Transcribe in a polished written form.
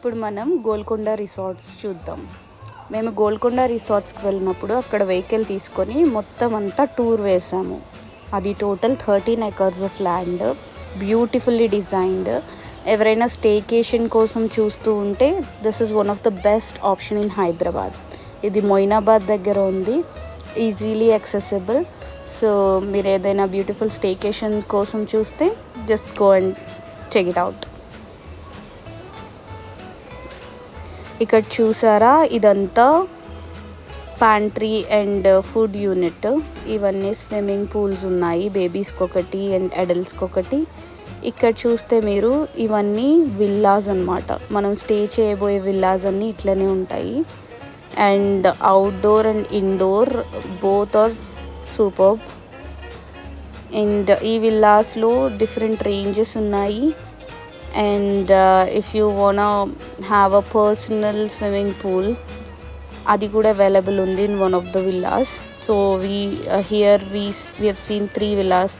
ఇప్పుడు మనం గోల్కొండ రిసార్ట్స్ చూద్దాం. మేము గోల్కొండ రిసార్ట్స్కి వెళ్ళినప్పుడు అక్కడ వెహికల్ తీసుకొని మొత్తం అంతా టూర్ వేసాము. అది total 13 acres of land, beautifully designed. ఎవరైనా స్టేకేషన్ కోసం చూస్తూ ఉంటే this is one of the best option in Hyderabad. ఇది మొయినాబాద్ దగ్గర ఉంది, ఈజీలీ యాక్సెసిబుల్. సో మీరు ఏదైనా బ్యూటిఫుల్ స్టేకేషన్ కోసం చూస్తే just go and check it out. ఇక్కడ చూసారా, ఇదంతా ప్యాంట్రీ అండ్ ఫుడ్ యూనిట్. ఇవన్నీ స్విమ్మింగ్ పూల్స్ ఉన్నాయి, బేబీస్కి ఒకటి అండ్ అడల్ట్స్కి ఒకటి. ఇక్కడ చూస్తే మీరు ఇవన్నీ విల్లాస్ అన్నమాట. మనం స్టే చేయబోయే విల్లాస్ అన్నీ ఇట్లనే ఉంటాయి. And outdoor and indoor both are superb. And ఈ విల్లాస్లో డిఫరెంట్ రేంజెస్ ఉన్నాయి. And if you wanna have a personal swimming pool, adi kuda available undi in one of the villas. So we have seen 3 villas